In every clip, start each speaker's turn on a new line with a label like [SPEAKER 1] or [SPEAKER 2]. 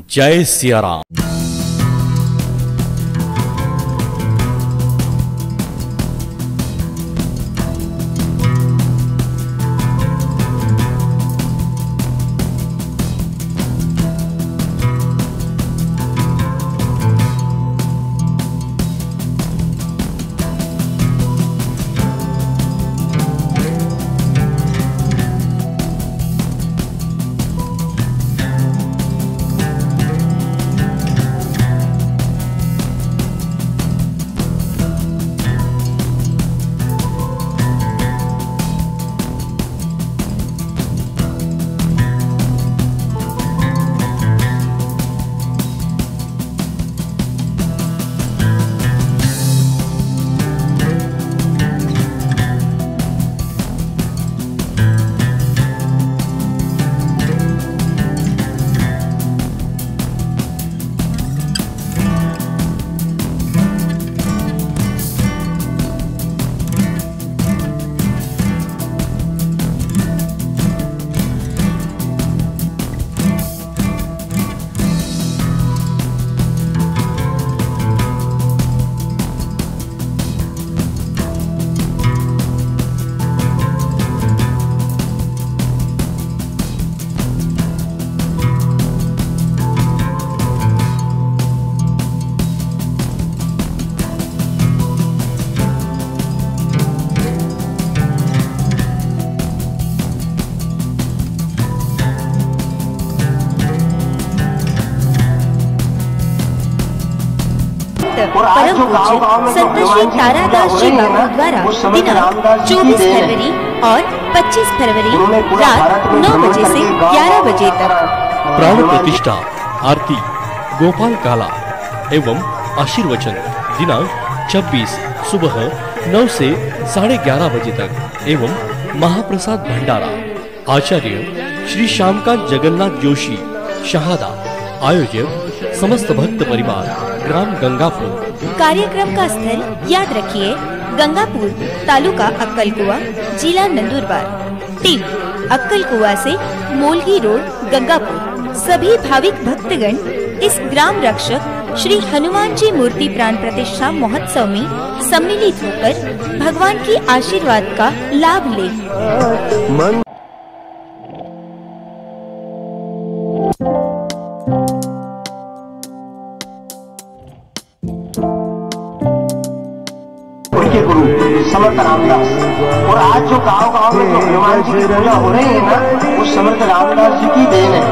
[SPEAKER 1] जय सिया राम।
[SPEAKER 2] परम पूज्य संत श्री तारादास जी बाबू द्वारा दिनांक 24 फरवरी और 25 फरवरी रात 9 बजे से 11 बजे तक
[SPEAKER 1] प्राण प्रतिष्ठा आरती गोपाल काला एवं आशीर्वचन दिनांक 26 सुबह 9 से 11:30 बजे तक एवं महाप्रसाद भंडारा आचार्य श्री श्यामकांत जगन्नाथ जोशी शहादा आयोजक समस्त भक्त परिवार ग्राम गंगापुर।
[SPEAKER 2] कार्यक्रम का स्थल याद रखिए, गंगापुर, तालुका अक्कलकुआ, जिला नंदुरबार। टीम अक्कलकुआ से मोलगी रोड, गंगापुर। सभी भाविक भक्तगण इस ग्राम रक्षक श्री हनुमान जी मूर्ति प्राण प्रतिष्ठा महोत्सव में सम्मिलित होकर भगवान की आशीर्वाद का लाभ लें।
[SPEAKER 3] उनके गुरु समर्थ रामदास, और आज जो गांव-गांव में जो हनुमान जी की पूजा हो रही है ना, वो समर्थ रामदास जी की देन है।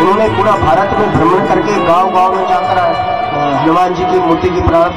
[SPEAKER 3] उन्होंने पूरा भारत में भ्रमण करके गांव-गांव में जाकर हनुमान जी की मूर्ति की प्राण